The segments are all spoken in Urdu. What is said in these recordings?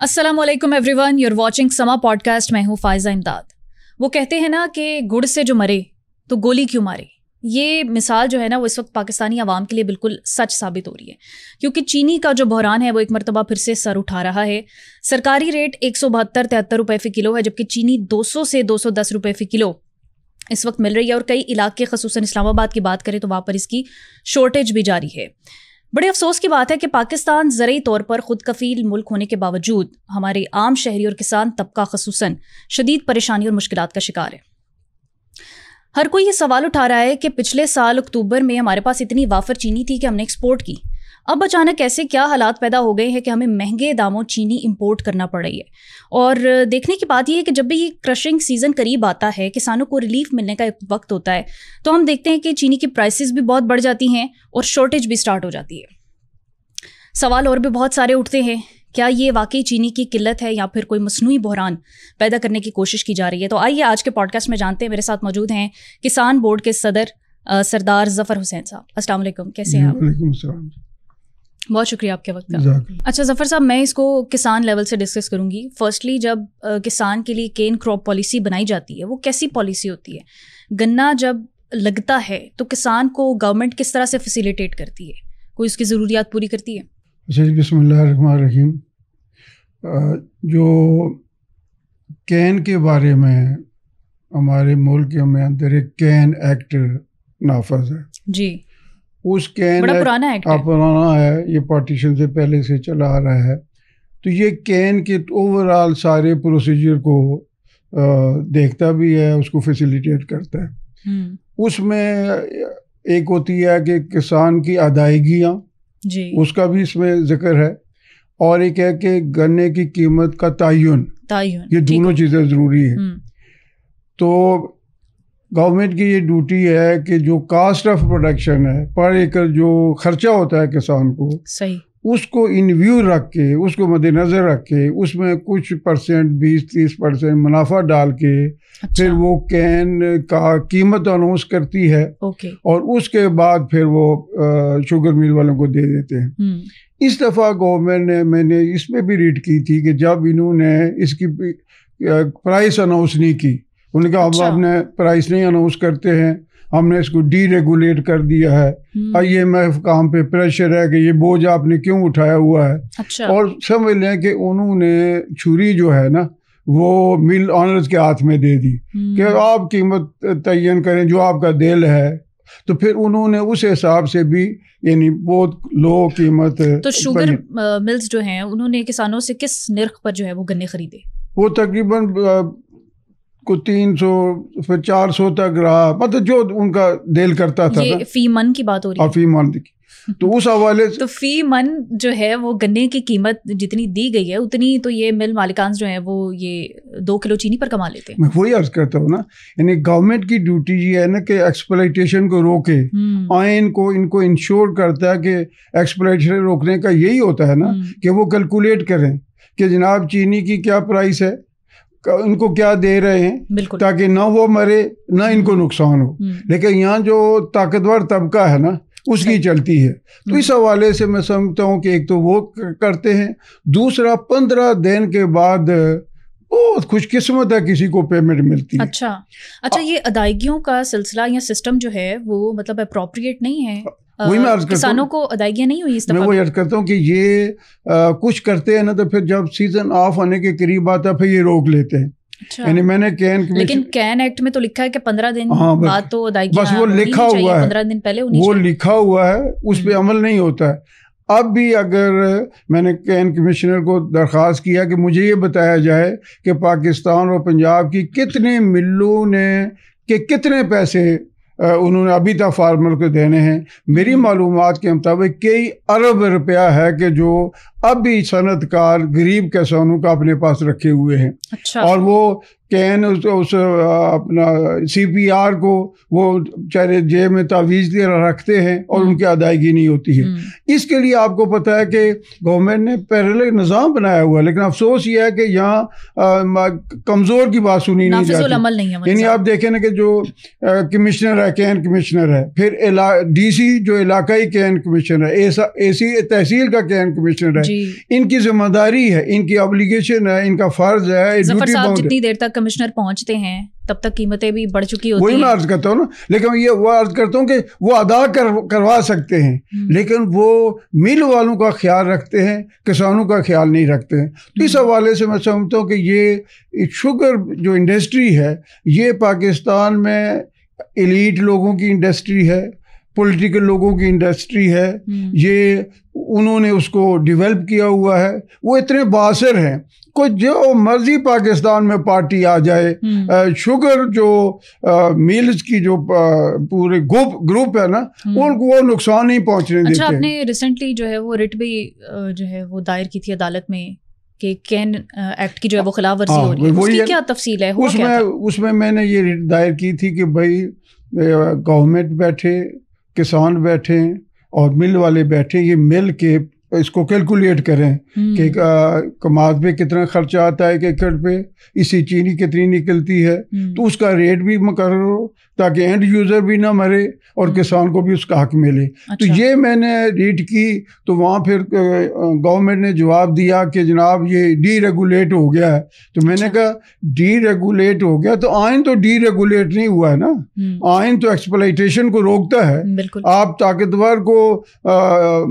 السلام علیکم everyone, you are watching Samaa podcast. میں ہوں فائزہ امداد. وہ کہتے ہیں نا کہ گڑ سے جو مرے تو گولی کیوں مارے. یہ مثال جو ہے نا وہ اس وقت پاکستانی عوام کے لیے بالکل سچ ثابت ہو رہی ہے، کیونکہ چینی کا جو بحران ہے وہ ایک مرتبہ پھر سے سر اٹھا رہا ہے. سرکاری ریٹ 172-73 روپے فی کلو ہے، جبکہ چینی 200 سے 210 روپے فی کلو اس وقت مل رہی ہے. اور کئی علاقے خصوصاً اسلام آباد کی بات کریں تو وہاں پر اس کی شارٹیج بھی جاری ہے. بڑے افسوس کی بات ہے کہ پاکستان زرعی طور پر خود کفیل ملک ہونے کے باوجود ہمارے عام شہری اور کسان طبقہ خصوصاً شدید پریشانی اور مشکلات کا شکار ہے. ہر کوئی یہ سوال اٹھا رہا ہے کہ پچھلے سال اکتوبر میں ہمارے پاس اتنی وافر چینی تھی کہ ہم نے ایکسپورٹ کی، اب اچانک ایسے کیا حالات پیدا ہو گئے ہیں کہ ہمیں مہنگے داموں چینی امپورٹ کرنا پڑ رہی ہے. اور دیکھنے کی بات یہ ہے کہ جب بھی یہ کرشنگ سیزن قریب آتا ہے، کسانوں کو ریلیف ملنے کا ایک وقت ہوتا ہے، تو ہم دیکھتے ہیں کہ چینی کی پرائسز بھی بہت بڑھ جاتی ہیں اور شارٹیج بھی سٹارٹ ہو جاتی ہے. سوال اور بھی بہت سارے اٹھتے ہیں، کیا یہ واقعی چینی کی قلت ہے یا پھر کوئی مصنوعی بحران پیدا کرنے کی کوشش کی جا رہی ہے؟ تو آئیے آج کے پوڈ کاسٹ میں جانتے ہیں. میرے ساتھ موجود ہیں کسان بورڈ کے صدر سردار ظفر حسین صاحب. السلام علیکم، کیسے ہیں آپ؟ وعلیکم السلام. بہت شکریہ آپ کے وقت کا. اچھا ظفر صاحب، میں اس کو کسان لیول سے ڈسکس کروں گی. فرسٹلی، جب کسان کے لیے کین کراپ پالیسی بنائی جاتی ہے وہ کیسی پالیسی ہوتی ہے؟ گنا جب لگتا ہے تو کسان کو گورنمنٹ کس طرح سے فیسیلیٹیٹ کرتی ہے؟ کوئی اس کی ضروریات پوری کرتی ہے؟ بسم اللہ الرحمن الرحیم. جو کین کے بارے میں ہمارے ملک میں اندر ایک کین ایکٹ نافذ ہے جی. اس کین بڑا پرانا ایکٹ ہے. پرانا ہے، یہ پارٹیشن سے پہلے سے چلا آ رہا ہے. تو یہ کین کے اوور آل سارے پروسیجر کو دیکھتا بھی ہے، اس کو فیسیلیٹیٹ کرتا ہے. اس میں ایک ہوتی ہے کہ کسان کی ادائیگیاں، جی، اس کا بھی اس میں ذکر ہے، اور ایک ہے کہ گنے کی قیمت کا تعین. یہ دونوں چیزیں ضروری ہیں. تو گورنمنٹ کی یہ ڈیوٹی ہے کہ جو کاسٹ آف پروڈکشن ہے، پر ایکڑ جو خرچہ ہوتا ہے کسان کو، صحیح، اس کو ان ویو رکھ کے، اس کو مد نظر رکھ کے، اس میں کچھ پرسنٹ 20-30% منافع ڈال کے پھر وہ کین کا قیمت اناؤنس کرتی ہے، اور اس کے بعد پھر وہ شوگر مل والوں کو دے دیتے ہیں. اس دفعہ گورنمنٹ نے، میں نے اس میں بھی ریڈ کی تھی کہ جب انہوں نے اس کی پرائس اناؤنس نہیں کی، انہوں نے کہا ہم اپنے پرائس نہیں اناؤنس کرتے ہیں، ہم نے اس کو ڈی ریگولیٹ کر دیا ہے. IMF کا ہم پہ پریشر ہے کہ یہ بوجھ آپ نے کیوں اٹھایا ہوا ہے. اور سمجھ لیں کہ انہوں نے چھری جو ہے نا وہ مل آنرز کے ہاتھ میں دے دی کہ آپ قیمت تعین کریں جو آپ کا دل ہے. تو پھر انہوں نے اس حساب سے بھی یعنی بہت لو قیمت. تو شوگر ملز جو ہیں انہوں نے کسانوں سے کس نرخ پر جو ہے وہ گنے خریدے؟ وہ تقریباً کو 300 پھر 400 تک رہا، مطلب جو ان کا دل کرتا تھا. یہ فی من کی بات ہو رہی ہے؟ فی من کی. تو اس حوالے سے تو فی من جو ہے وہ گنے کی قیمت جتنی دی گئی ہے اتنی تو یہ مل مالکان جو ہیں وہ یہ 2 کلو چینی پر کما لیتے ہیں. میں وہی عرض کرتا ہوں نا، یعنی گورنمنٹ کی ڈیوٹی یہ ہے نا کہ ایکسپلائٹیشن کو روکے. آئین کو ان کو انشور کرتا ہے کہ ایکسپلائٹیشن روکنے کا یہی ہوتا ہے نا کہ وہ کیلکولیٹ کریں کہ جناب چینی کی کیا پرائس ہے، ان کو کیا دے رہے ہیں، تاکہ نہ وہ مرے نہ ان کو نقصان ہو. لیکن یہاں جو طاقتور طبقہ ہے نا اس کی چلتی ہے. تو اس حوالے سے میں سمجھتا ہوں کہ ایک تو وہ کرتے ہیں، دوسرا 15 دن کے بعد بہت خوش قسمت ہے کسی کو پیمنٹ ملتی ہے. اچھا یہ ادائیگیوں کا سلسلہ یا سسٹم جو ہے وہ مطلب اپروپریٹ نہیں ہے؟ وہی میں عرض کرتا ہوں، کسانوں کو ادائیگیاں نہیں ہوئی اس دفعہ. میں وہی عرض کرتا ہوں کہ یہ کچھ کرتے ہیں نا تو پھر جب سیزن آف ہونے کے قریب آتا ہے پھر یہ روک لیتے ہیں. یعنی میں نے لیکن کین ایکٹ میں تو لکھا ہے کہ 15 دن بعد تو ادائیگیاں، بس وہ لکھا ہوا ہے، 15 دن پہلے وہ لکھا ہوا ہے، اس پہ عمل نہیں ہوتا ہے. اب بھی اگر میں نے کین کمشنر کو درخواست کیا کہ مجھے یہ بتایا جائے کہ پاکستان اور پنجاب کی کتنے ملوں نے کہ کتنے پیسے انہوں نے ابھی تک فارمر کو دینے ہیں. میری معلومات کے مطابق کئی ارب روپیہ ہے کہ جو اب بھی صنعت کار غریب کسانوں کا اپنے پاس رکھے ہوئے ہیں. اور وہ کین اس اپنا CPR کو وہ چاہے جیب میں تعویذ دے رکھتے ہیں اور ان کی ادائیگی نہیں ہوتی ہے. اس کے لیے آپ کو پتہ ہے کہ گورنمنٹ نے پہلے نظام بنایا ہوا ہے، لیکن افسوس یہ ہے کہ یہاں کمزور کی بات سنی نہیں جاتی. یعنی آپ دیکھیں نا کہ جو کمشنر ہے، کین کمشنر ہے، پھر DC جو علاقائی کین کمشنر ہے، AC تحصیل کا کین کمشنر ہے، ان کی ذمہ داری ہے، ان کی ابلیگیشن ہے، ان کا فرض ہے. ظفر صاحب جتنی دیر تک کمشنر پہنچتے ہیں تب تک قیمتیں بھی بڑھ چکی ہوتی ہیں. وہی میں عرض کرتا ہوں نا، لیکن یہ وہ عرض کرتا ہوں کہ وہ ادا کروا سکتے ہیں، لیکن وہ مل والوں کا خیال رکھتے ہیں، کسانوں کا خیال نہیں رکھتے ہیں. تو اس حوالے سے میں سمجھتا ہوں کہ یہ شوگر جو انڈسٹری ہے یہ پاکستان میں ایلیٹ لوگوں کی انڈسٹری ہے، پولیٹیکل لوگوں کی انڈسٹری ہے. یہ انہوں نے اس کو ڈیولپ کیا ہوا ہے. وہ اتنے بااثر ہیں، کوئی جو مرضی پاکستان میں پارٹی آ جائے، شوگر جو میلز کی جو پورے گروپ ہے نا، ان کو وہ نقصان نہیں پہنچنے دیتے. اچھا، آپ نے ریسنٹلی جو ہے وہ رٹ بھی جو ہے وہ دائر کی تھی عدالت میں کہ کین ایکٹ کی جو ہے وہ خلاف ورزی ہو رہی ہے، اس کی کیا تفصیل ہے؟ اس میں میں نے یہ رٹ دائر کی تھی کہ بھائی گورنمنٹ بیٹھے، کسان بیٹھے اور مل والے بیٹھے، یہ مل کے اس کو کیلکولیٹ کریں کہ کماد پہ کتنا خرچہ آتا ہے ایک ایکڑ پہ، اسی چینی کتنی نکلتی ہے، تو اس کا ریٹ بھی مقرر ہو تاکہ اینڈ یوزر بھی نہ مرے اور کسان کو بھی اس کا حق ملے. تو یہ میں نے ریٹ کی، تو وہاں پھر گورنمنٹ نے جواب دیا کہ جناب یہ ڈی ریگولیٹ ہو گیا ہے. تو میں نے کہا ڈی ریگولیٹ ہو گیا تو آئین تو ڈی ریگولیٹ نہیں ہوا ہے نا، آئین تو ایکسپلائٹیشن کو روکتا ہے. آپ طاقتور کو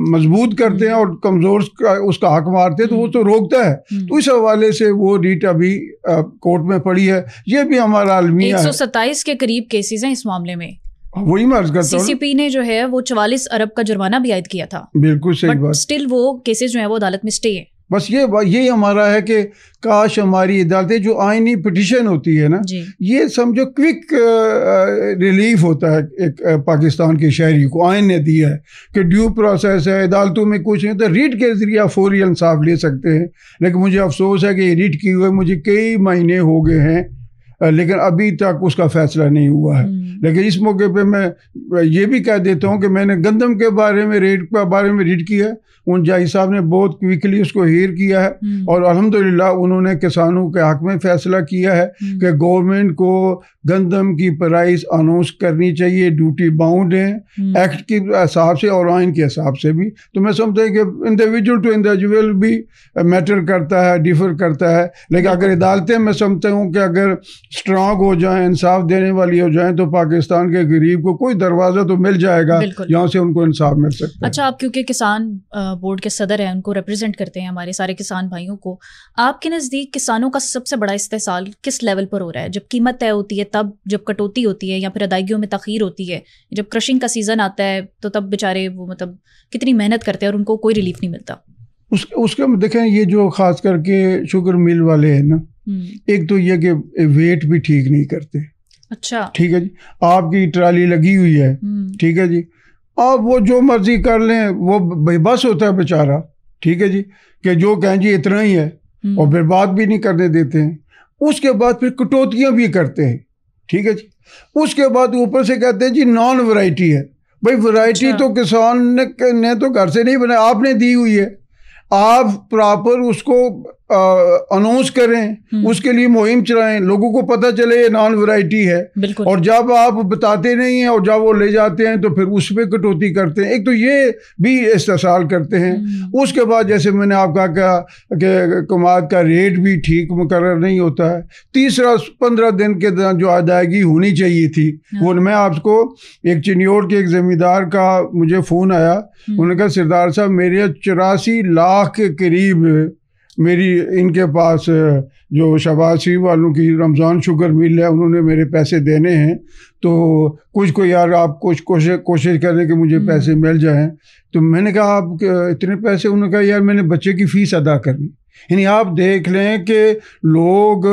مضبوط کرتے ہیں اور کمزور اس کا حق مارتے تو وہ تو روکتا ہے. تو اس حوالے سے وہ ریٹ ابھی کورٹ میں پڑی ہے. یہ بھی ہمارا المیہ ہے. 127 کے قریب کیسز ہیں اس معاملے میں. وہی میں عرض کرتا ہوں، CCP نے جو ہے وہ 44 ارب کا جرمانہ بھی عائد کیا تھا. بالکل صحیح بات. اسٹل وہ کیسز جو ہیں وہ عدالت میں اسٹے ہیں. بس یہی ہمارا ہے کہ کاش ہماری عدالتیں جو آئینی پٹیشن ہوتی ہے نا، یہ سمجھو کوئک ریلیف ہوتا ہے ایک پاکستان کے شہری کو. آئین نے دیا ہے کہ ڈیو پروسیس ہے، عدالتوں میں کچھ نہیں، تو ریٹ کے ذریعہ فوری انصاف لے سکتے ہیں. لیکن مجھے افسوس ہے کہ یہ ریٹ کیے ہوئے مجھے کئی مہینے ہو گئے ہیں، لیکن ابھی تک اس کا فیصلہ نہیں ہوا ہے. لیکن اس موقع پہ میں یہ بھی کہہ دیتا ہوں کہ میں نے گندم کے بارے میں ریٹ کیا ہے. ان جائی صاحب نے بہت کوئکلی اس کو ہیئر کیا ہے، اور الحمدللہ انہوں نے کسانوں کے حق میں فیصلہ کیا ہے کہ گورنمنٹ کو گندم کی پرائس اناؤنس کرنی چاہیے، ڈیوٹی باؤنڈ ہیں ایکٹ کے حساب سے اور آئین کے حساب سے بھی. تو میں سمجھتا ہوں کہ انڈیویجول ٹو انڈیویجول بھی میٹر کرتا ہے، ڈیفر کرتا ہے. لیکن اگر عدالتیں، میں سمجھتا ہوں کہ اگر اسٹرانگ ہو جائیں، انصاف دینے والی ہو جائیں، تو پاکستان کے غریب کو کوئی دروازہ تو مل جائے گا جہاں سے ان کو انصاف مل سکتا ہے. اچھا، آپ کیونکہ کسان بورڈ کے صدر ہیں، ان کو ریپرزینٹ کرتے ہیں، ہمارے سارے کسان بھائیوں کو، آپ کے نزدیک کسانوں کا سب سے بڑا استحصال کس لیول پر ہو رہا ہے؟ جب قیمت طے ہوتی ہے تب، جب کٹوتی ہوتی ہے یا پھر ادائیگیوں میں تاخیر ہوتی ہے، جب کرشنگ کا سیزن آتا ہے تو تب بیچارے وہ مطلب کتنی محنت کرتے ہیں اور ان کو کوئی ریلیف نہیں ملتا. اس کا دیکھیں، یہ جو خاص کر کے شوگر مل والے ہیں نا، ایک تو یہ کہ ویٹ بھی ٹھیک نہیں کرتے. اچھا، ٹھیک ہے جی، آپ کی ٹرالی لگی ہوئی ہے، ٹھیک ہے جی، آپ وہ جو مرضی کر لیں، وہ بے بس ہوتا ہے بیچارہ، ٹھیک ہے جی، کہ جو کہیں جی اتنا ہی ہے، اور پھر بات بھی نہیں کرنے دیتے ہیں. اس کے بعد پھر کٹوتیاں بھی کرتے ہیں، ٹھیک ہے جی. اس کے بعد اوپر سے کہتے ہیں جی نان ورائٹی ہے. بھائی ورائٹی تو کسان نے تو گھر سے نہیں بنایا، آپ نے دی ہوئی ہے. آپ پراپر اس کو اناؤنس کریں، اس کے لیے مہم چلائیں، لوگوں کو پتہ چلے یہ نان ورائٹی ہے. اور جب آپ بتاتے نہیں ہیں اور جب وہ لے جاتے ہیں تو پھر اس پہ کٹوتی کرتے ہیں. ایک تو یہ بھی استحصال کرتے ہیں. اس کے بعد جیسے میں نے آپ کہا کہ کماد کا ریٹ بھی ٹھیک مقرر نہیں ہوتا ہے. تیسرا 15 دن کے دوران جو ادائیگی ہونی چاہیے تھی، وہ میں آپ کو ایک چنیوڑ کے ایک زمیندار کا مجھے فون آیا، انہوں نے کہا سردار صاحب میرے 84 لاکھ کے قریب میری ان کے پاس جو شہباز شریف والوں کی رمضان شوگر مل ہے، انہوں نے میرے پیسے دینے ہیں، تو کچھ کو یار آپ کچھ کوشش کریں کہ مجھے پیسے مل جائیں. تو میں نے کہا آپ اتنے پیسے؟ انہوں نے کہا یار میں نے بچے کی فیس ادا کرنی. یعنی آپ دیکھ لیں کہ لوگ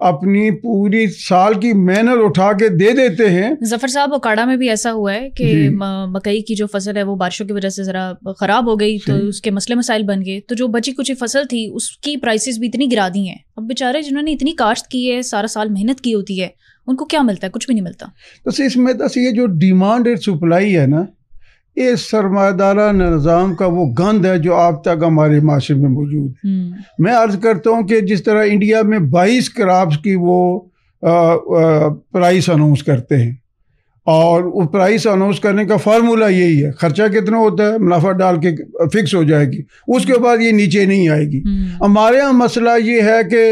اپنی پوری سال کی محنت اٹھا کے دے دیتے ہیں. ظفر صاحب اوکاڑا میں بھی ایسا ہوا ہے کہ مکئی کی جو فصل ہے وہ بارشوں کی وجہ سے ذرا خراب ہو گئی تو اس کے مسئلے مسائل بن گئے, تو جو بچی کچی فصل تھی اس کی پرائسز بھی اتنی گرا دی ہیں. اب بیچارے جنہوں نے اتنی کاشت کی ہے, سارا سال محنت کی ہوتی ہے, ان کو کیا ملتا ہے؟ کچھ بھی نہیں ملتا. بس اس میں یہ جو ڈیمانڈ اینڈ سپلائی ہے نا, یہ سرمایہ دارانہ نظام کا وہ گند ہے جو آپ تک ہمارے معاشرے میں موجود ہے. میں عرض کرتا ہوں کہ جس طرح انڈیا میں 22 کراپس کی وہ پرائس اناؤنس کرتے ہیں, اور وہ پرائس اناؤنس کرنے کا فارمولہ یہی ہے, خرچہ کتنا ہوتا ہے, منافع ڈال کے فکس ہو جائے گی, اس کے بعد یہ نیچے نہیں آئے گی. ہمارے یہاں مسئلہ یہ ہے کہ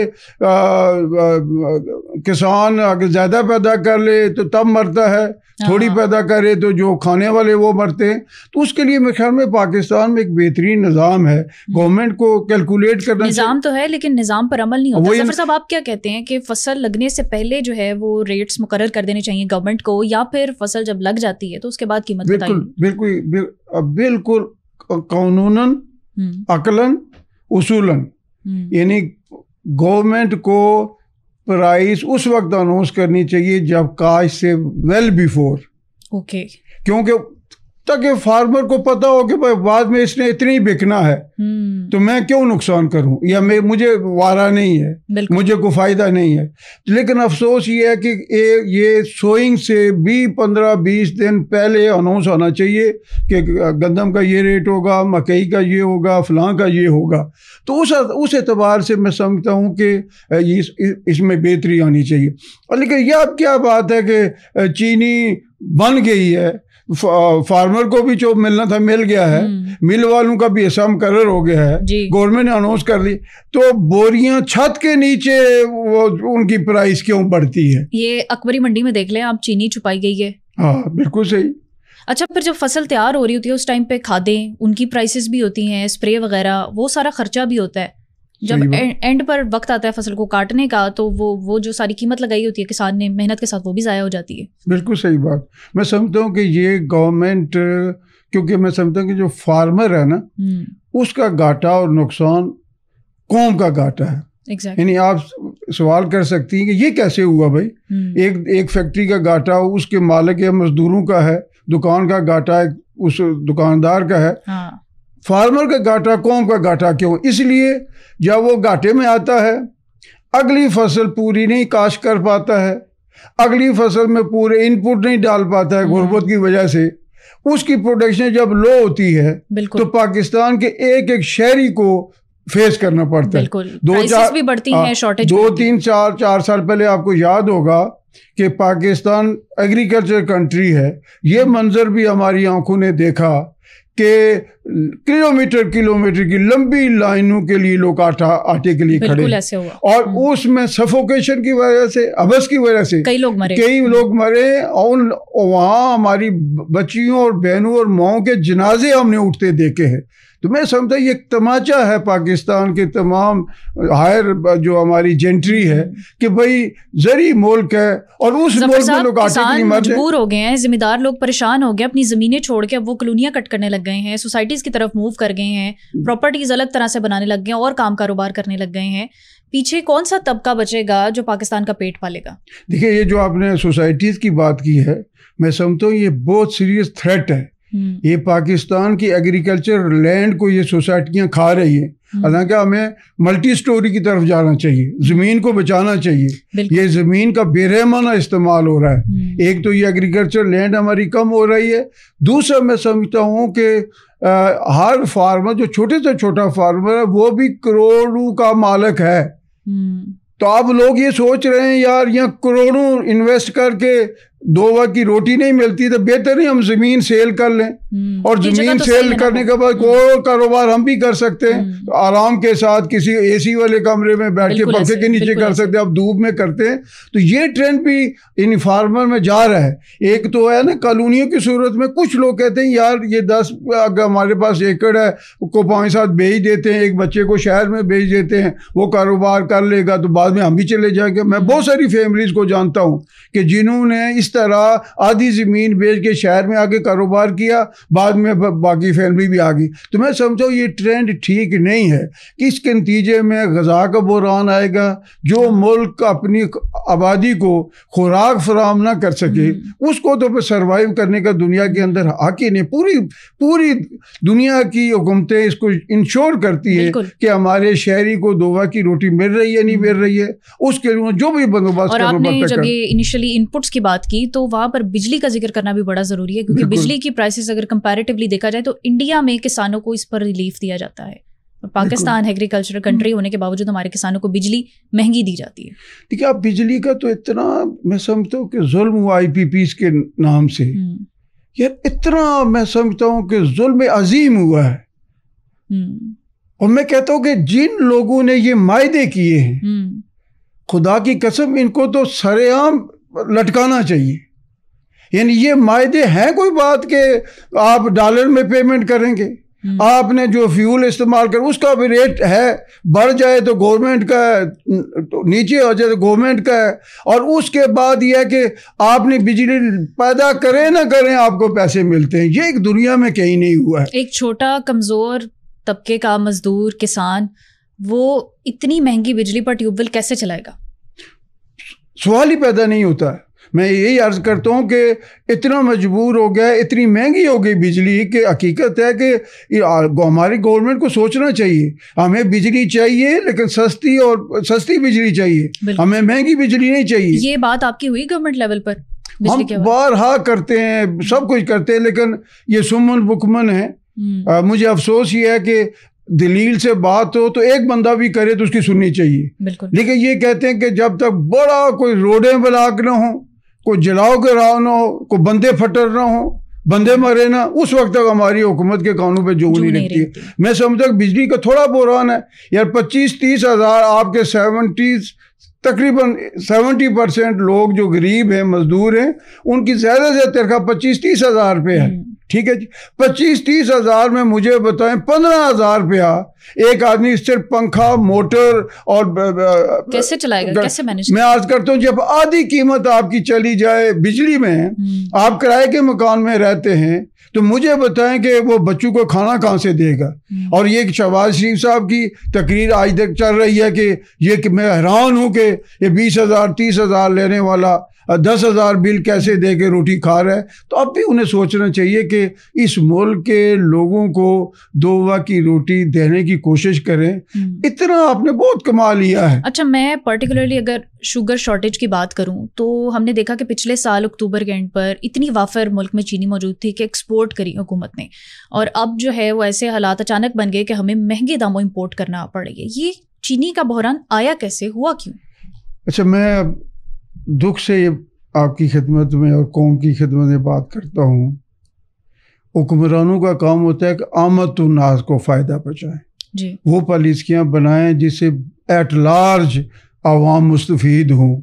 کسان اگر زیادہ پیدا کر لے تو تب مرتا ہے, تھوڑی پیدا کرے تو جو کھانے والے وہ مرتے ہیں. تو اس کے لیے میرے خیال میں پاکستان میں ایک بہترین نظام ہے, گورنمنٹ کو کیلکولیٹ کرنا نظام تو ہے لیکن نظام پر عمل نہیں ہوتا. ظفر صاحب آپ کیا کہتے ہیں کہ فصل لگنے سے پہلے جو ہے وہ ریٹس مقرر کر دینے چاہیے گورنمنٹ کو, یا پھر فصل جب لگ جاتی ہے تو اس کے بعد قیمت بتائیے؟ بالکل قانوناً, عقلاً, اصولاً, یعنی گورنمنٹ کو پرائس اس وقت اناؤنس کرنی چاہیے جب کاشت سے ویل بیفور, کیونکہ تاکہ فارمر کو پتا ہو کہ بعد میں اس نے اتنی بکنا ہے تو میں کیوں نقصان کروں, یا مجھے وارہ نہیں ہے, مجھے کوئی فائدہ نہیں ہے. لیکن افسوس یہ ہے کہ یہ سوئنگ سے بھی 15-20 دن پہلے اناؤنس ہونا چاہیے کہ گندم کا یہ ریٹ ہوگا, مکئی کا یہ ہوگا, فلاں کا یہ ہوگا. تو اس اعتبار سے میں سمجھتا ہوں کہ اس میں بہتری آنی چاہیے. لیکن یہ اب کیا بات ہے کہ چینی بن گئی ہے, فارمر کو بھی جو ملنا تھا مل گیا ہے, مل والوں کا بھی حصہ مقرر ہو گیا ہے, گورنمنٹ نے اناؤنس کر دی, تو بوریاں چھت کے نیچے وہ ان کی پرائس کیوں بڑھتی ہے؟ یہ اکبری منڈی میں دیکھ لیں آپ, چینی چھپائی گئی ہے. ہاں بالکل صحیح. اچھا, پھر جب فصل تیار ہو رہی ہوتی ہے اس ٹائم پہ کھادیں, ان کی پرائسز بھی ہوتی ہیں, اسپرے وغیرہ, وہ سارا خرچہ بھی ہوتا ہے. جب اینڈ پر وقت آتا ہے فصل کو کاٹنے کا تو وہ جو ساری قیمت لگائی ہوتی ہے کسان نے محنت کے ساتھ, وہ بھی ضائع ہو جاتی ہے. بالکل صحیح بات. میں سمجھتا ہوں کہ یہ گورنمنٹ, کیونکہ میں سمجھتا ہوں کہ جو فارمر ہے نا اس کا گھاٹا اور نقصان قوم کا گھاٹا ہے. یعنی آپ سوال کر سکتی ہیں کہ یہ کیسے ہوا بھائی, ایک فیکٹری کا گھاٹا اس کے مالک یا مزدوروں کا ہے, دکان کا گھاٹا اس دکاندار کا ہے, فارمر کا گھاٹا قوم کا گھاٹا کیوں؟ اس لیے جب وہ گھاٹے میں آتا ہے, اگلی فصل پوری نہیں کاشت کر پاتا ہے, اگلی فصل میں پورے ان پٹ نہیں ڈال پاتا ہے غربت کی وجہ سے, اس کی پروڈکشن جب لو ہوتی ہے تو پاکستان کے ایک شہری کو فیس کرنا پڑتا ہے. 2-3-4 سال پہلے آپ کو یاد ہوگا کہ پاکستان ایگریکلچر کنٹری ہے, یہ منظر بھی ہماری آنکھوں نے دیکھا کہ کلومیٹر کی لمبی لائنوں کے لیے لوگ آٹے کے لیے کھڑے, اور اس میں سفوکیشن کی وجہ سے, حبس کی وجہ سے کئی لوگ مرے, اور وہاں ہماری بچیوں اور بہنوں اور ماؤں کے جنازے ہم نے اٹھتے دیکھے ہیں. تو میں سمجھتا یہ ایک تماچا ہے پاکستان کے تمام ہائر جو ہماری جینٹری ہے کہ بھائی زرعی ملک ہے, اور اس ملک میں لوگ آٹے کی مجبور ہو گئے ہیں, ذمہ دار لوگ پریشان ہو گئے, اپنی زمینیں چھوڑ کے اب وہ کالونیاں کٹ کرنے لگ گئے ہیں, سوسائٹیز کی طرف موو کر گئے ہیں, پراپرٹیز الگ طرح سے بنانے لگ گئے ہیں اور کام کاروبار کرنے لگ گئے ہیں. پیچھے کون سا طبقہ بچے گا جو پاکستان کا پیٹ پالے گا؟ دیکھیے, یہ جو آپ نے سوسائٹیز کی بات کی ہے, میں سمجھتا ہوں یہ بہت سیریس تھریٹ ہے. یہ پاکستان کی ایگریکلچر لینڈ کو یہ سوسائٹیاں کھا رہی ہیں. حالانکہ ہمیں ملٹی سٹوری کی طرف جانا چاہیے, زمین کو بچانا چاہیے. یہ زمین کا بے رحمانہ استعمال ہو رہا ہے. ایک تو یہ ایگریکلچر لینڈ ہماری کم ہو رہی ہے, دوسرا میں سمجھتا ہوں کہ ہر فارمر جو چھوٹے سے چھوٹا فارمر ہے وہ بھی کروڑوں کا مالک ہے. تو اب لوگ یہ سوچ رہے ہیں یار یہاں کروڑوں انویسٹ کر کے 2 وقت کی روٹی نہیں ملتی, تو بہتر ہے ہم زمین سیل کر لیں, اور زمین سیل کرنے کے بعد کوئی کاروبار ہم بھی کر سکتے ہیں آرام کے ساتھ, کسی اے سی والے کمرے میں بیٹھ کے پنکھے کے نیچے کر سکتے ہیں, اب دھوپ میں کرتے ہیں. تو یہ ٹرینڈ بھی ان فارمر میں جا رہا ہے. ایک تو ہے نا کالونیوں کی صورت میں کچھ لوگ کہتے ہیں یار یہ 10 اگر ہمارے پاس ایکڑ ہے کو 5-7 بیچ دیتے ہیں, ایک بچے کو شہر میں بیچ دیتے ہیں, وہ کاروبار کر لے گا تو بعد میں ہم بھی چلے جائیں گے. میں بہت ساری فیملیز کو جانتا ہوں کہ جنہوں نے اس اس طرح آدھی زمین بیچ کے شہر میں آ کے کاروبار کیا, بعد میں باقی فیملی بھی آ گئی. تو میں سمجھتا ہوں یہ ٹرینڈ ٹھیک نہیں ہے کہ اس کے نتیجے میں غذا کا بحران آئے گا. جو ملک اپنی آبادی کو خوراک فراہم نہ کر سکے اس کو تو پھر سروائیو کرنے کا دنیا کے اندر حق ہی نہیں. پوری دنیا کی حکومتیں اس کو انشور کرتی ہے کہ ہمارے شہری کو 2 وقت کی روٹی مل رہی ہے نہیں مل رہی ہے, اس کے لیے جو بھی بندوبست. اور آپ نے جب یہ انیشلی ان پٹس کی بات کی تو وہاں پر بجلی کا ذکر کرنا بھی بڑا ضروری ہے, کیونکہ بجلی کی پرائسز اگر کمپیریٹیولی دیکھا جائے تو انڈیا میں کسانوں کو اس پر ریلیف دیا جاتا ہے, اور پاکستان ایگریکلچرل کنٹری ہونے کے باوجود ہمارے کسانوں کو بجلی مہنگی دی جاتی ہے. دیکھیے آپ بجلی کا تو اتنا میں سمجھتا ہوں کہ ظلم ہوا آئی پی پیز کے نام سے, یار اتنا میں سمجھتا ہوں کہ ظلم عظیم ہوا ہے. اور میں کہتا ہوں کہ جن لوگوں نے یہ معاہدے کیے ہیں خدا کی قسم ان کو تو سر عام لٹکانا چاہیے. یعنی یہ معاہدے ہیں کوئی بات کہ آپ ڈالر میں پیمنٹ کریں گے, آپ نے جو فیول استعمال کر اس کا بھی ریٹ ہے, بڑھ جائے تو گورنمنٹ کا ہے, نیچے ہو جائے تو گورنمنٹ کا ہے, اور اس کے بعد یہ ہے کہ آپ نے بجلی پیدا کریں نہ کریں آپ کو پیسے ملتے ہیں. یہ ایک دنیا میں کہیں نہیں ہوا ہے. ایک چھوٹا کمزور طبقے کا مزدور کسان وہ اتنی مہنگی بجلی پر ٹیوب ویل کیسے چلائے گا؟ سوال ہی پیدا نہیں ہوتا ہے. میں یہی عرض کرتا ہوں کہ اتنا مجبور ہو گیا, اتنی مہنگی ہو گئی بجلی کہ حقیقت ہے کہ ہماری گورنمنٹ کو سوچنا چاہیے. ہمیں بجلی چاہیے لیکن سستی بجلی چاہیے, ہمیں مہنگی بجلی نہیں چاہیے. یہ بات آپ کی ہوئی گورنمنٹ لیول پر؟ ہم بارہا کرتے ہیں, سب کچھ کرتے ہیں, لیکن یہ سمن بکمن ہے. مجھے افسوس یہ ہے کہ دلیل سے بات ہو تو ایک بندہ بھی کرے تو اس کی سننی چاہیے, لیکن یہ کہتے ہیں کہ جب تک بڑا کوئی روڈیں بلاک نہ ہوں, کوئی جلاؤ کے راہ نہ ہو, کوئی بندے پھٹر نہ ہوں, بندے مرے نہ, اس وقت تک ہماری حکومت کے قانون پہ جو نہیں رکھتی ہے. میں سمجھتا کہ بجلی کا تھوڑا بحران ہے یار. 25-30 ہزار آپ کے تقریباً 70% لوگ جو غریب ہیں مزدور ہیں ان کی زیادہ سے تنخواہ 25-30 ہزار روپے ہے. ٹھیک ہے جی, 25-30 ہزار میں مجھے بتائیں 15,000 روپیہ ایک آدمی صرف پنکھا موٹر اور کیسے چلائے گا, کیسے مینیج؟ میں عرض کرتا ہوں جب آدھی قیمت آپ کی چلی جائے بجلی میں, آپ کرائے کے مکان میں رہتے ہیں, تو مجھے بتائیں کہ وہ بچوں کو کھانا کہاں سے دے گا. اور یہ شہباز شریف صاحب کی تقریر آج تک چل رہی ہے کہ میں حیران ہوں کہ یہ 20,000 30,000 لینے والا 10,000 بل کیسے دے کے روٹی کھا رہا ہے. تو اب بھی انہیں سوچنا چاہیے کہ اس ملک کے لوگوں کو 2 وقت کی روٹی دینے کی کوشش کریں. اتنا آپ نے بہت کما لیا ہے. اچھا, میں پرٹیکولرلی اگر شوگر شارٹیج کی بات کروں تو ہم نے دیکھا کہ پچھلے سال اکتوبر کے اینڈ پر اتنی وافر ملک میں چینی موجود تھی کہ ایکسپورٹ کری حکومت نے, اور اب جو ہے وہ ایسے حالات اچانک بن گئے کہ ہمیں مہنگے داموں امپورٹ کرنا پڑ رہی ہے. یہ چینی کا بحران آیا کیسے, ہوا کیوں؟ اچھا, میں دکھ سے آپ کی خدمت میں اور قوم کی خدمت میں بات کرتا ہوں. حکمرانوں کا کام ہوتا ہے کہ آمد الناس کو فائدہ پہنچائیں جی, وہ پالیسیاں بنائیں جس سے ایٹ لارج عوام مستفید ہوں.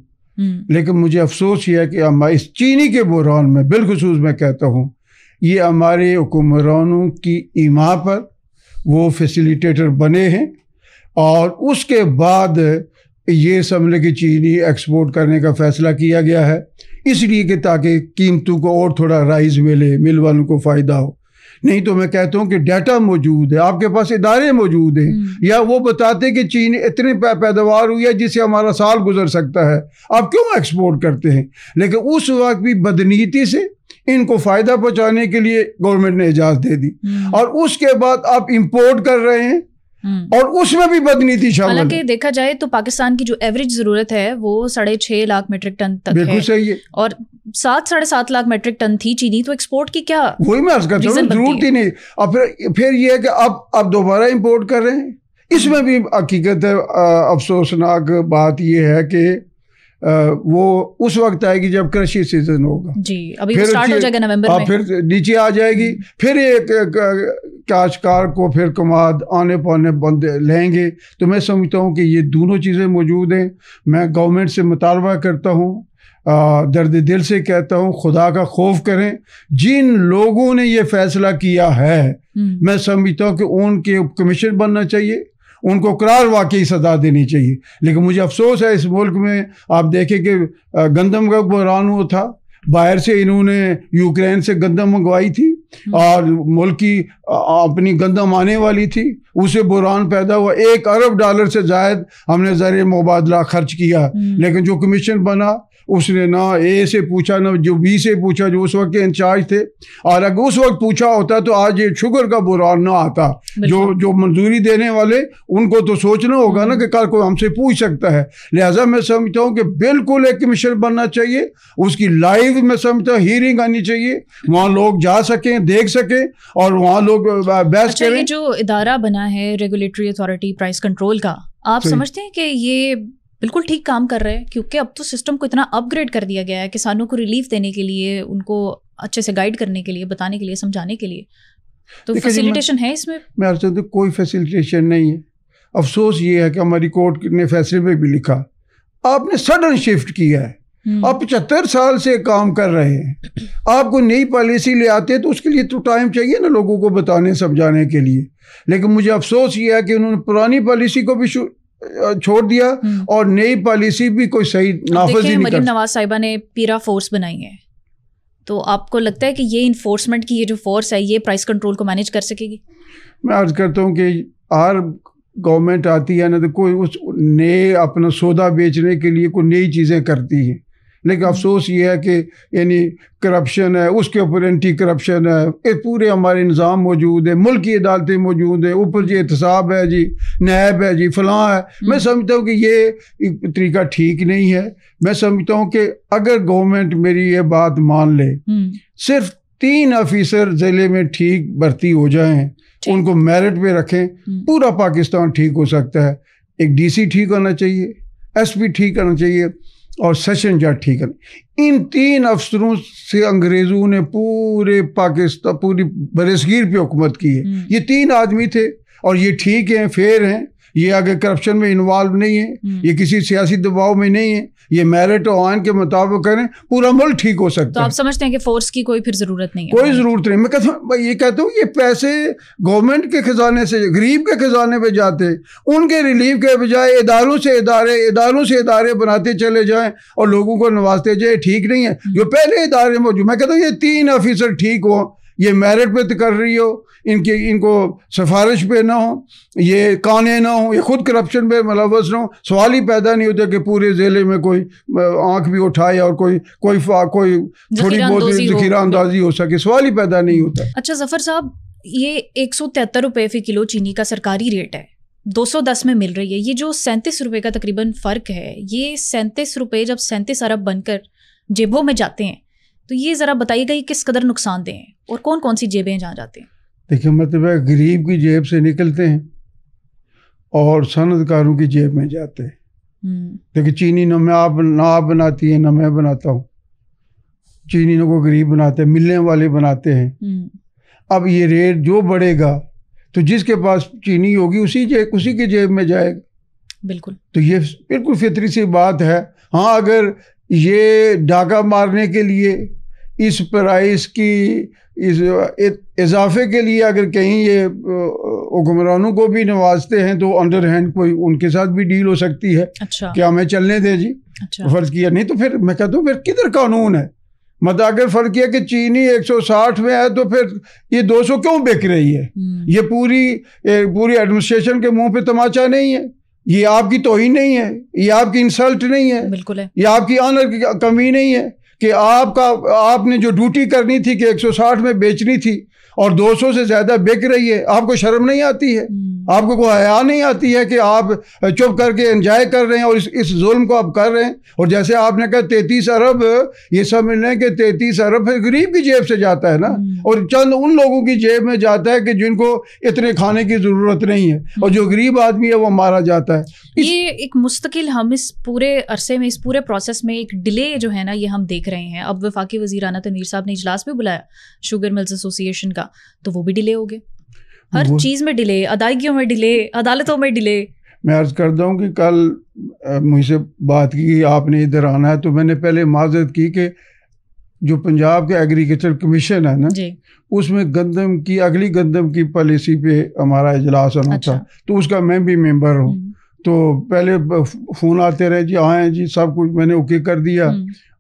لیکن مجھے افسوس یہ ہے کہ ہم اس چینی کے بحران میں بالخصوص میں کہتا ہوں یہ ہمارے حکمرانوں کی ایما پر وہ فیسیلیٹیٹر بنے ہیں, اور اس کے بعد یہ سمجھ کہ چینی ایکسپورٹ کرنے کا فیصلہ کیا گیا ہے اس لیے کہ تاکہ قیمتوں کو اور تھوڑا رائز ملے, مل والوں کو فائدہ ہو. نہیں تو میں کہتا ہوں کہ ڈیٹا موجود ہے, آپ کے پاس ادارے موجود ہیں, یا وہ بتاتے کہ چین اتنی پیداوار ہوئی ہے جس سے ہمارا سال گزر سکتا ہے, آپ کیوں ایکسپورٹ کرتے ہیں؟ لیکن اس وقت بھی بدنیتی سے ان کو فائدہ پہنچانے کے لیے گورنمنٹ نے اجازت دے دی, اور اس کے بعد آپ امپورٹ کر رہے ہیں اور اس میں بھی بدنیتی شامل ہے. حالانکہ دیکھا جائے تو پاکستان کی جو ایوریج ضرورت ہے وہ 6.5 لاکھ میٹرک ٹن تک ہے. بالکل صحیح ہے. اور 7-7.5 لاکھ میٹرک ٹن تھی چینی, تو ایکسپورٹ کی کیا وہی میں عرض کرتا ہوں ضرورت ہی نہیں. اور پھر یہ ہے کہ اب دوبارہ امپورٹ کر رہے ہیں. اس میں بھی حقیقت ہے افسوسناک بات یہ ہے کہ وہ اس وقت آئے گی جب کرشی سیزن ہوگا جی, ابھی سٹارٹ ہو جائے گا نومبر میں, پھر نیچے آ جائے گی, پھر ایک کاشتکار کو پھر کماد آنے پانے بند لیں گے. تو میں سمجھتا ہوں کہ یہ دونوں چیزیں موجود ہیں. میں گورنمنٹ سے مطالبہ کرتا ہوں, درد دل سے کہتا ہوں, خدا کا خوف کریں. جن لوگوں نے یہ فیصلہ کیا ہے میں سمجھتا ہوں کہ ان کے کمیشن بننا چاہیے, ان کو قرار واقعی سزا دینی چاہیے. لیکن مجھے افسوس ہے اس ملک میں آپ دیکھیں کہ گندم کا بحران ہوا تھا, باہر سے انہوں نے یوکرین سے گندم منگوائی تھی اور ملک کی اپنی گندم آنے والی تھی, اسے بحران پیدا ہوا. $1 ارب سے زائد ہم نے زر مبادلہ خرچ کیا, لیکن جو کمیشن بنا اس نے نہ اے سے پوچھا نہ جو بی سے پوچھا جو اس وقت کے انچارج تھے, اور اگر اس وقت پوچھا ہوتا تو آج یہ شوگر کا بحران نہ آتا. جو منظوری دینے والے ان کو تو سوچنا ہوگا نا کہ کل کوئی ہم سے پوچھ سکتا ہے. لہٰذا میں سمجھتا ہوں کہ بالکل ایک کمیشن بننا چاہیے, اس کی لائیو میں سمجھتا ہوں ہیرنگ آنی چاہیے, وہاں لوگ جا سکیں, دیکھ سکیں اور وہاں لوگ بحث کریں. یہ جو ادارہ بنا ہے ریگولیٹری اتھارٹی پرائس کنٹرول کا, آپ سمجھتے ہیں کہ یہ بالکل ٹھیک کام کر رہے ہیں؟ کیونکہ اب تو سسٹم کو اتنا اپ گریڈ کر دیا گیا ہے کسانوں کو ریلیف دینے کے لیے, ان کو اچھے سے گائیڈ کرنے کے لیے, بتانے کے لیے, سمجھانے کے لیے. تو فیسیلیٹیشن ہے اس میں؟ میں عرض کرتا ہوں کوئی فیسیلیٹیشن نہیں ہے. افسوس یہ ہے کہ ہماری کورٹ نے فیصلے میں بھی لکھا آپ نے سڈن شفٹ کیا ہے. آپ 75 سال سے کام کر رہے ہیں, آپ کو نئی پالیسی لے آتے ہیں تو اس کے لیے تو ٹائم چاہیے نا لوگوں کو بتانے سمجھانے کے لیے. لیکن مجھے افسوس یہ ہے کہ انہوں نے پرانی پالیسی کو بھی چھوڑ دیا اور نئی پالیسی بھی کوئی صحیح نافذ ہی نہیں کر. مریم نواز صاحبہ نے پیرا فورس بنائی ہے, تو آپ کو لگتا ہے کہ یہ انفورسمنٹ کی یہ جو فورس ہے یہ پرائس کنٹرول کو مینیج کر سکے گی؟ میں عرض کرتا ہوں کہ ہر گورنمنٹ آتی ہے نا تو کوئی اس نئے اپنا سودا بیچنے کے لیے کوئی نئی چیزیں کرتی ہیں, لیکن افسوس یہ ہے کہ یعنی کرپشن ہے, اس کے اوپر اینٹی کرپشن ہے, پورے ہمارے نظام موجود ہے, ملکی عدالتیں موجود ہیں, اوپر جی احتساب ہے, جی نیب ہے, جی فلاں ہے. میں سمجھتا ہوں کہ یہ طریقہ ٹھیک نہیں ہے. میں سمجھتا ہوں کہ اگر گورنمنٹ میری یہ بات مان لے, صرف 3 آفیسر ضلع میں ٹھیک بھرتی ہو جائیں, ان کو میرٹ پہ رکھیں, پورا پاکستان ٹھیک ہو سکتا ہے. ایک ڈی سی ٹھیک ہونا چاہیے, ایس پی ٹھیک ہونا چاہیے اور سیشن جج ٹھیک ہے. ان 3 افسروں سے انگریزوں نے پورے پاکستان پوری برصغیر پہ حکومت کی ہے. یہ 3 آدمی تھے اور یہ ٹھیک ہیں, فیئر ہیں, یہ آگے کرپشن میں انوالو نہیں ہے, یہ کسی سیاسی دباؤ میں نہیں ہے, یہ میرٹ اور آئین کے مطابق کریں, پورا ملک ٹھیک ہو سکتا ہے. تو آپ سمجھتے ہیں کہ فورس کی کوئی پھر ضرورت نہیں ہے؟ کوئی ضرورت نہیں. میں کہتا ہوں یہ پیسے گورنمنٹ کے خزانے سے غریب کے خزانے پہ جاتے, ان کے ریلیف کے بجائے اداروں سے ادارے بناتے چلے جائیں اور لوگوں کو نوازتے جائیں. ٹھیک نہیں ہے. جو پہلے ادارے موجود, میں کہتا ہوں یہ 3 آفیسر ٹھیک ہوں, یہ میرٹ پہ کر رہی ہو, ان کو سفارش پہ نہ ہو, یہ کانے نہ ہوں, یہ خود کرپشن پہ ملوث نہ ہوں. سوال ہی پیدا نہیں ہوتا کہ پورے ضلع میں کوئی آنکھ بھی اٹھائے اور کوئی تھوڑی بہت ذخیرہ اندازی ہو سکے. سوال ہی پیدا نہیں ہوتا. اچھا ظفر صاحب, یہ 173 روپے فی کلو چینی کا سرکاری ریٹ ہے, 210 میں مل رہی ہے. یہ جو 37 روپے کا تقریباً فرق ہے, یہ 37 روپے جب 37 ارب بن کر جیبوں میں جاتے ہیں تو یہ ذرا بتائیے گا یہ کس قدر نقصان دہ ہیں اور کون کون سی جیبیں جہاں جاتے ہیں؟ دیکھیں مطلب ہے غریب کی جیب سے نکلتے ہیں اور صنعت کاروں کی جیب میں جاتے ہیں. دیکھیں چینی نہ آپ بناتی ہیں نہ میں بناتا ہوں, چینی نہ کو غریب بناتے ہیں, ملنے والے بناتے ہیں. اب یہ ریٹ جو بڑھے گا تو جس کے پاس چینی ہوگی اسی کی جیب میں جائے گا. بالکل. تو یہ بالکل فطری سی بات ہے. ہاں اگر یہ ڈاکہ مارنے کے لیے اس پرائس کی اس اضافے کے لیے اگر کہیں یہ حکمرانوں کو بھی نوازتے ہیں تو انڈر ہینڈ کوئی ان کے ساتھ بھی ڈیل ہو سکتی ہے. اچھا. کہ ہمیں چلنے دیں جی. اچھا. فرض کیا نہیں تو پھر میں کہتا ہوں پھر کدھر قانون ہے. مطلب اگر فرق کیا کہ چینی 160 میں ہے تو پھر یہ 200 کیوں بک رہی ہے؟ یہ پوری ایڈمنسٹریشن کے منہ پہ تماچا نہیں ہے, یہ آپ کی توہین نہیں ہے, یہ آپ کی انسلٹ نہیں ہے, بالکل ہے, یہ آپ کی آنر کی کمی نہیں ہے کہ آپ نے جو ڈیوٹی کرنی تھی کہ 160 میں بیچنی تھی اور 200 سے زیادہ بک رہی ہے. آپ کو شرم نہیں آتی ہے؟ آپ کو کوئی حیا نہیں آتی ہے کہ آپ چپ کر کے انجوائے کر رہے ہیں اور اس ظلم کو آپ کر رہے ہیں؟ اور جیسے آپ نے کہا 33 ارب, یہ سمجھ لیں کہ 33 ارب غریب کی جیب سے جاتا ہے نا, اور چند ان لوگوں کی جیب میں جاتا ہے کہ جن کو اتنے کھانے کی ضرورت نہیں ہے, اور جو غریب آدمی ہے وہ مارا جاتا ہے. یہ ایک مستقل ہم اس پورے عرصے میں اس پورے پروسیس میں ایک ڈیلے جو ہے نا یہ ہم دیکھ رہے ہیں. اب وفاقی وزیر اعلیٰ تنویر صاحب نے اجلاس بھی بلایا شوگر ملز ایسوسی ایشن کا, تو وہ بھی ڈیلے ہو گئے. ہر چیز میں ڈیلے, ادائیگیوں میں ڈیلے, عدالتوں میں ڈیلے. میں عرض کرتا ہوں کہ کل مجھ سے بات کی آپ نے ادھر آنا ہے تو میں نے پہلے معذرت کی کہ جو پنجاب کے ایگریکلچر کمیشن ہے نا اس میں اگلی گندم کی پالیسی پہ ہمارا اجلاس ہونا تھا, تو اس کا میں بھی ممبر ہوں. تو پہلے فون آتے رہے جی آئیں جی, سب کچھ میں نے اوکے کر دیا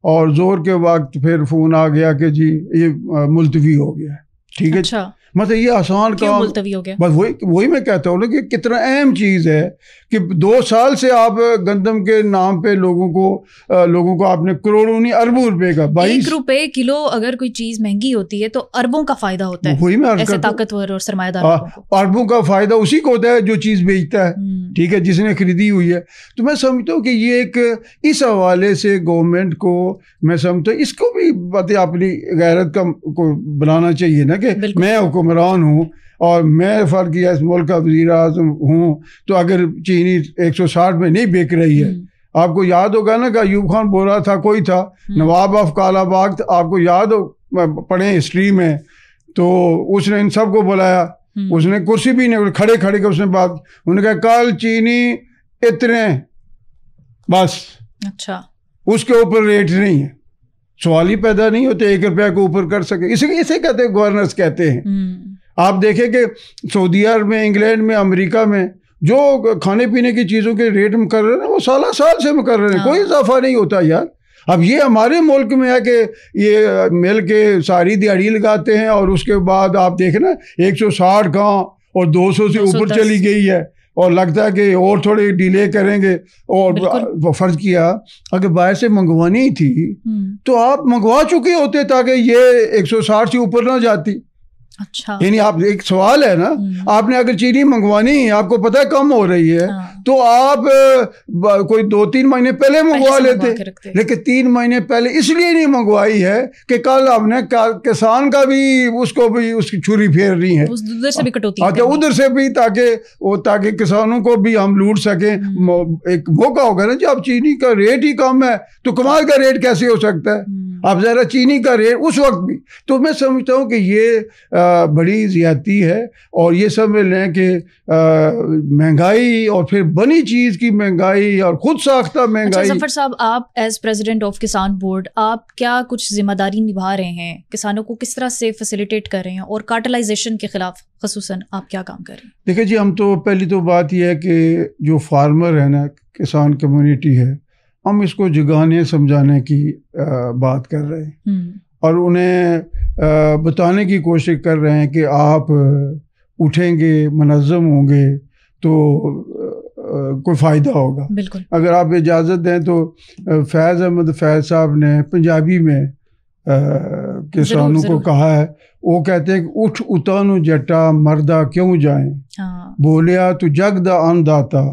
اور زور کے وقت پھر فون آ گیا کہ جی یہ ملتوی ہو گیا. ٹھیک ہے. اچھا. مطلب یہ آسان کام ملتوی ہو گیا. بس وہی میں کہتا ہوں نا کہ کتنا اہم چیز ہے کہ 2 سال سے آپ گندم کے نام پہ لوگوں کو آپ نے کروڑوں نہیں اربوں روپے کا 1 روپے کلو اگر کوئی چیز مہنگی ہوتی ہے تو اربوں کا فائدہ ہوتا ہے. وہی میں ایسے طاقتور اور سرمایہ دار اربوں کا فائدہ اسی کو ہوتا ہے جو چیز بیچتا ہے. ٹھیک ہے. جس نے خریدی ہوئی ہے. تو میں سمجھتا ہوں کہ یہ ایک اس حوالے سے گورنمنٹ کو میں سمجھتا ہوں اس کو بھی باتیں اپنی غیرت کا کو بنانا چاہیے نا کہ میں حکمران ہوں اور میں فرض کیا اس ملک کا وزیر اعظم ہوں تو اگر چینی 160 میں نہیں بک رہی ہے. آپ کو یاد ہوگا نا کہ ایوب خان بول رہا تھا کوئی تھا نواب آف کالا باغ, آپ کو یاد ہو پڑھیں ہسٹری میں, تو اس نے ان سب کو بلایا. اس نے کرسی بھی نہیں کھڑے کے اس نے بات انہوں نے کہا کل چینی اتنے بس. اچھا. اس کے اوپر ریٹ نہیں ہے. سوال ہی پیدا نہیں ہوتے 1 روپیہ کو اوپر کر سکے. اسے کہتے ہیں گورنرز کہتے ہیں. آپ دیکھیں کہ سعودیہ میں, انگلینڈ میں, امریکہ میں جو کھانے پینے کی چیزوں کے ریٹ مقرر ہیں وہ سال سے مقرر ہیں. کوئی اضافہ نہیں ہوتا یار. اب یہ ہمارے ملک میں ہے کہ یہ مل کے ساری دیہڑی لگاتے ہیں اور اس کے بعد آپ دیکھیں نا 160 کہاں اور 200 سے اوپر چلی گئی ہے اور لگتا ہے کہ اور تھوڑے ڈیلے کریں گے. اور فرض کیا اگر باہر سے منگوانی تھی تو آپ منگوا چکے ہوتے تاکہ یہ 160 سے اوپر نہ جاتی. اچھا. یعنی آپ ایک سوال ہے نا, آپ نے اگر چینی منگوانی ہے آپ کو پتہ ہے کم ہو رہی ہے تو آپ کوئی 2-3 مہینے پہلے منگوا لیتے. لیکن 3 مہینے پہلے اس لیے نہیں منگوائی ہے کہ کل ہم نے کسان کا بھی اس کو بھی اس کی چھری پھیرنی ہے ادھر سے بھی کٹوتی ادھر سے بھی تاکہ کسانوں کو بھی ہم لوٹ سکیں. ایک موقع ہوگا نا جب چینی کا ریٹ ہی کم ہے تو کمال کا ریٹ کیسے ہو سکتا ہے. اب ذرا چینی کا ریٹ اس وقت بھی. تو میں سمجھتا ہوں کہ یہ بڑی زیادتی ہے اور یہ سب لیں کہ مہنگائی اور پھر بنی چیز کی مہنگائی اور خود ساختہ مہنگائی. ظفر صاحب, آپ ایز پریزیڈنٹ آف کسان بورڈ آپ کیا کچھ ذمہ داری نبھا رہے ہیں, کسانوں کو کس طرح سے فیسیلیٹیٹ کر رہے ہیں اور کارٹلائزیشن کے خلاف خصوصاً آپ کیا کام کر رہے ہیں؟ دیکھیں جی, ہم تو پہلی تو بات یہ ہے کہ جو فارمر ہے نا, کسان کمیونٹی ہے, ہم اس کو جگانے سمجھانے کی بات کر رہے ہیں اور انہیں بتانے کی کوشش کر رہے ہیں کہ آپ اٹھیں گے, منظم ہوں گے تو کوئی فائدہ ہوگا. بالکل. اگر آپ اجازت دیں تو فیض احمد فیض صاحب نے پنجابی میں کسانوں کو کہا ہے, وہ کہتے ہیں کہ اٹھ اتانو جٹا مردہ کیوں جائیں, بولیا تو جگ دا انداتا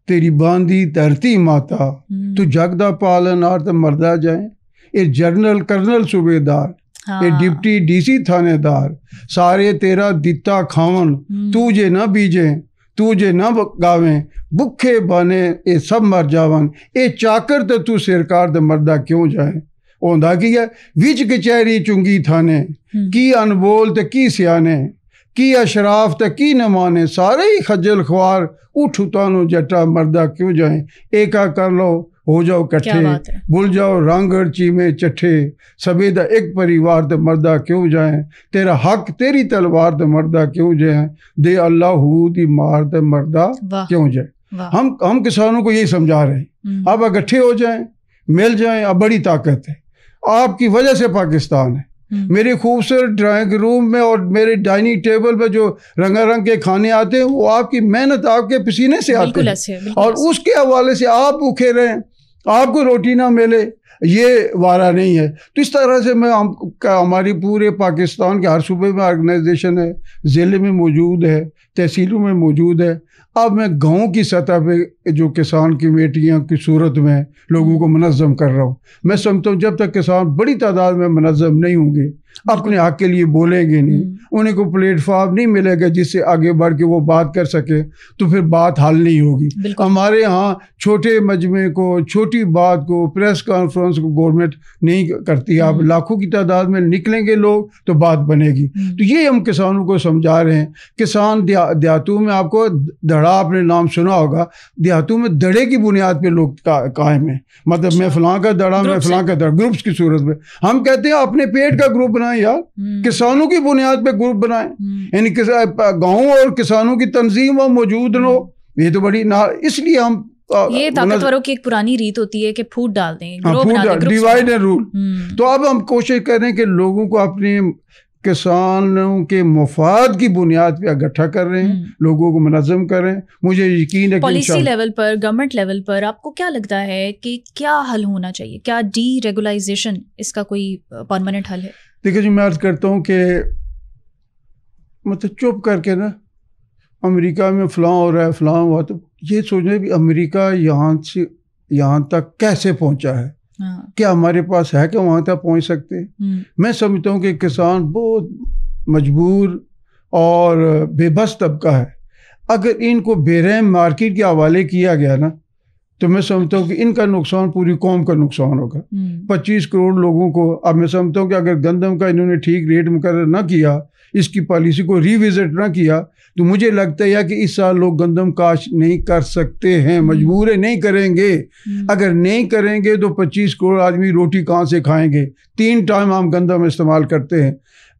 تیری باندھی دھرتی ماتا, تو جگ دا پالنار تو مردہ جائیں. اے جنرل کرنل صوبیدار, اے ڈپٹی ڈی سی تھانے دار, سارے تیرا دتا کھاون, تو جے نہ بیجیں تو جے نہ گاویں, بکھے بانے اے سب مر جاون, اے چاکر تو سرکار دے مردہ کیوں جائیں. اوندا کی ہے وچ کچہری چنگی تھانے, کی انبول تے کی سیانے, کی اشراف تے کی نمانے, سارے ہی خجل خوار, اٹھ اتانو جٹا مردہ کیوں جائیں. ایکا کر لو ہو جاؤ کٹھے, بھول جاؤ رانگڑ چیمے چٹھے, سبیدہ ایک پریوار تے مردہ کیوں جائیں. تیرا حق تیری تلوار تے مردہ کیوں جائیں, دے اللہ ہو دی مار تے مردہ کیوں جائیں. ہم کسانوں کو یہی سمجھا رہے ہیں, آپ اکٹھے ہو جائیں, مل جائیں, اب بڑی طاقت ہے, آپ کی وجہ سے پاکستان ہے. میرے خوبصورت ڈرائنگ روم میں اور میرے ڈائننگ ٹیبل پہ جو رنگا رنگ کے کھانے آتے ہیں وہ آپ کی محنت, آپ کے پسینے سے آتے ہیں, اور اس کے حوالے سے آپ بھوکے رہیں, آپ کو روٹی نہ ملے, یہ وارہ نہیں ہے. تو اس طرح سے میں ہماری پورے پاکستان کے ہر صوبے میں آرگنائزیشن ہے, ضلع میں موجود ہے, تحصیلوں میں موجود ہے. اب میں گاؤں کی سطح پہ جو کسان کمیٹیاں کی صورت میں لوگوں کو منظم کر رہا ہوں. میں سمجھتا ہوں جب تک کسان بڑی تعداد میں منظم نہیں ہوں گے, اپنے حق کے لیے بولیں گے نہیں, انہیں کو پلیٹ فارم نہیں ملے گا جس سے آگے بڑھ کے وہ بات کر سکے, تو پھر بات حل نہیں ہوگی. ہمارے ہاں چھوٹے مجمع کو, چھوٹی بات کو, پریس کانفرنس کو گورنمنٹ نہیں کرتی. آپ لاکھوں کی تعداد میں نکلیں گے لوگ تو بات بنے گی. تو یہ ہم کسانوں کو سمجھا رہے ہیں. کسان دیہاتوں میں, آپ کو دھڑا آپ نے نام سنا ہوگا, دیہاتوں میں دڑے کی بنیاد پہ لوگ قائم ہیں. مطلب میں فلاں کا دڑا, میں فلاں کا دڑا, گروپس کی صورت میں. ہم کہتے ہیں اپنے پیٹ کا گروپ بنائیں یار, کسانوں کی بنیاد پہ گروپ بنائیں. یعنی گاؤں اور کسانوں کی تنظیم وہ موجود نہ ہو, یہ تو بڑی اس لیے ہم یہ طاقتوروں کی ایک پرانی ریت ہوتی ہے کہ پھوٹ ڈال دیں، ڈیوائڈ اینڈ رول. تو اب ہم کوشش کریں کہ لوگوں کو اپنی کسانوں کے مفاد کی بنیاد پہ اکٹھا کر رہے ہیں، لوگوں کو منظم کریں. مجھے یقین ہے کہ پالیسی لیول پر، گورنمنٹ لیول پر آپ کو کیا لگتا ہے کہ کیا حل ہونا چاہیے؟ کیا ڈی ریگولائزیشن اس کا کوئی پرماننٹ حل ہے؟ دیکھیں جی، میں عرض کرتا ہوں کہ مطلب چپ کر کے نا امریکہ میں فلاں ہو رہا ہے، فلاں ہوا، تو یہ سوچیں کہ امریکہ یہاں سے یہاں تک کیسے پہنچا ہے، کیا ہمارے پاس ہے کہ وہاں تک پہنچ سکتے ہیں؟ میں سمجھتا ہوں کہ کسان بہت مجبور اور بے بس طبقہ ہے. اگر ان کو بے رحم مارکیٹ کے حوالے کیا گیا نا تو میں سمجھتا ہوں کہ ان کا نقصان پوری قوم کا نقصان ہوگا. 25 کروڑ لوگوں کو. اب میں سمجھتا ہوں کہ اگر گندم کا انہوں نے ٹھیک ریٹ مقرر نہ کیا، اس کی پالیسی کو ریوزٹ نہ کیا، تو مجھے لگتا ہے کہ اس سال لوگ گندم کاشت نہیں کر سکتے ہیں، مجبور نہیں کریں گے. اگر نہیں کریں گے تو 25 کروڑ آدمی روٹی کہاں سے کھائیں گے؟ 3 ٹائم ہم گندم استعمال کرتے ہیں.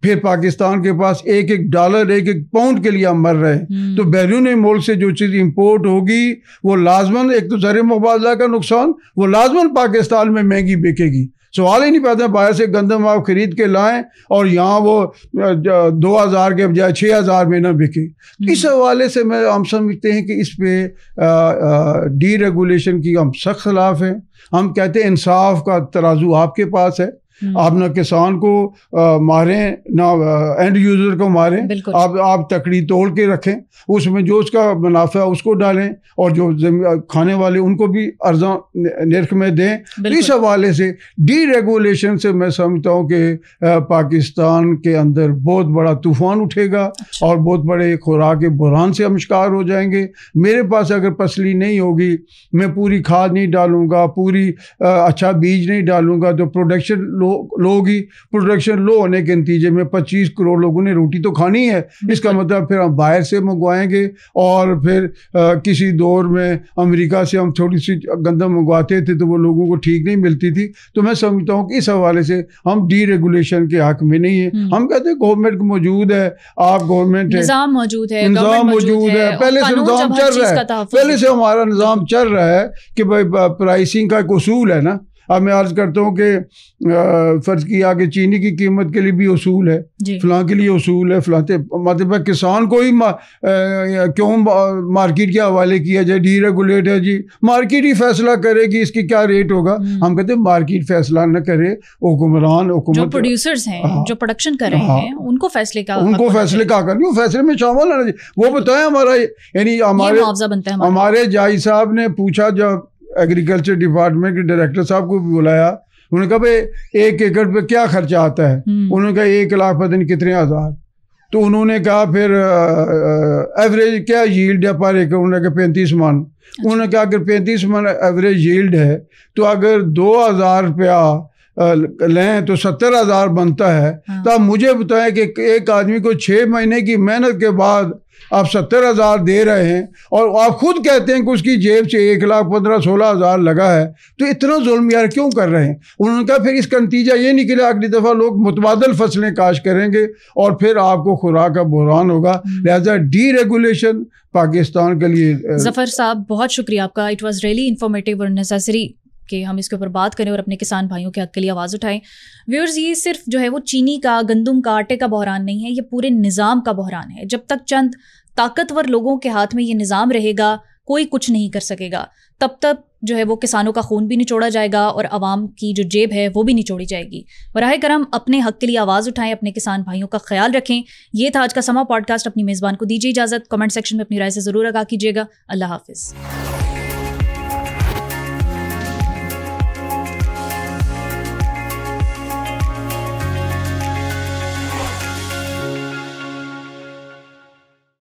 پھر پاکستان کے پاس $1 $1 پاؤنڈ کے لیے ہم مر رہے ہیں. تو بیرون ملک سے جو چیز امپورٹ ہوگی وہ لازماً، ایک تو زر مبادلہ کا نقصان، وہ لازماً پاکستان میں مہنگی بکے گی. سوال ہی نہیں پیدا باہر سے گندم آپ خرید کے لائیں اور یہاں وہ 2000 کے بجائے 6000 میں نہ بکے. اس حوالے سے ہم سمجھتے ہیں کہ اس پہ ڈی ریگولیشن کی ہم سخت خلاف ہیں. ہم کہتے ہیں انصاف کا ترازو آپ کے پاس ہے. آپ نہ کسان کو ماریں نہ اینڈ یوزر کو ماریں. آپ تکڑی توڑ کے رکھیں، اس میں جو اس کا منافع اس کو ڈالیں اور جو کھانے والے ان کو بھی ارزاں نرخ میں دیں. اس حوالے سے ڈی ریگولیشن سے میں سمجھتا ہوں کہ پاکستان کے اندر بہت بڑا طوفان اٹھے گا اور بہت بڑے خوراک کے بحران سے ہم شکار ہو جائیں گے. میرے پاس اگر پسلی نہیں ہوگی، میں پوری کھاد نہیں ڈالوں گا، پوری اچھا بیج نہیں ڈالوں گا، تو پروڈکشن لو ہوگی. پروڈکشن لو ہونے کے نتیجے میں 25 کروڑ لوگوں نے روٹی تو کھانی ہے. اس کا مطلب پھر ہم باہر سے منگوائیں گے، اور پھر کسی دور میں امریکہ سے ہم تھوڑی سی گندم منگواتے تھے تو وہ لوگوں کو ٹھیک نہیں ملتی تھی. تو میں سمجھتا ہوں کہ اس حوالے سے ہم ڈی ریگولیشن کے حق میں نہیں ہیں. ہم کہتے ہیں گورنمنٹ موجود ہے، آپ گورنمنٹ ہے، نظام موجود ہے، پہلے سے نظام چل رہا ہے، پہلے سے ہمارا نظام چل رہا ہے کہ بھائی پرائسنگ کا ایک اصول ہے نا. اب میں عرض کرتا ہوں کہ فرض کیا کہ چینی کی قیمت کے لیے بھی اصول ہے، فلاں کے لیے اصول ہے، فلاں مطلب کسان کو ہی کیوں مارکیٹ کے حوالے کیا جائے؟ ڈی ریگولیٹ ہے جی، مارکیٹ ہی فیصلہ کرے گی اس کی کیا ریٹ ہوگا. ہم کہتے ہیں مارکیٹ فیصلہ نہ کرے، حکومت جو پروڈیوسرز ہیں، جو پروڈکشن کر رہے ہیں، ان کو فیصلے کا کرنی، وہ فیصلے میں شامل ہونا چاہیے. وہ بتائیں ہمارا، یعنی ہمارے جائی صاحب نے پوچھا، جب ایگریکلچر ڈپارٹمنٹ کے ڈائریکٹر صاحب کو بھی بلایا، انہوں نے کہا بھائی 1 ایکڑ پہ کیا خرچہ آتا ہے؟ انہوں نے کہا 1 لاکھ پتہ نہیں کتنے ہزار. تو انہوں نے کہا پھر ایوریج کیا ییلڈ ہے پر ایکڑ؟ انہوں نے کہا 35 من. انہوں نے کہا اگر 35 من ایوریج ییلڈ ہے تو اگر 2000 روپیہ لیں تو 70,000 بنتا ہے. تو آپ مجھے بتائیں کہ ایک آدمی کو 6 مہینے کی محنت کے بعد آپ 70,000 دے رہے ہیں، اور آپ خود کہتے ہیں کہ اس کی جیب سے 1,15,16,000 لگا ہے، تو اتنا ظلم یار کیوں کر رہے ہیں؟ انہوں نے کہا پھر اس کا نتیجہ یہ نکلا اگلی دفعہ لوگ متبادل فصلیں کاشت کریں گے اور پھر آپ کو خوراک کا بحران ہوگا. لہذا ڈی ریگولیشن پاکستان کے لیے. ظفر صاحب بہت شکریہ آپ کا. اٹ واز ریئلی انفارمیٹیو اور نیسیسری کہ ہم اس کے اوپر بات کریں اور اپنے کسان بھائیوں کے حق کے لیے آواز اٹھائیں. ویورز، یہ صرف جو ہے وہ چینی کا، گندم کا، آٹے کا بحران نہیں ہے، یہ پورے نظام کا بحران ہے. جب تک چند طاقتور لوگوں کے ہاتھ میں یہ نظام رہے گا، کوئی کچھ نہیں کر سکے گا. تب تک جو ہے وہ کسانوں کا خون بھی نچوڑا جائے گا اور عوام کی جو جیب ہے وہ بھی نچوڑی جائے گی. براہ کرم اپنے حق کے لیے آواز اٹھائیں، اپنے کسان بھائیوں کا خیال رکھیں. یہ تھا آج کا سما پوڈ کاسٹ. اپنی میزبان کو دیجیے اجازت. کمنٹ سیکشن میں اپنی رائے سے ضرور آگاہ کیجیے گا. اللہ حافظ.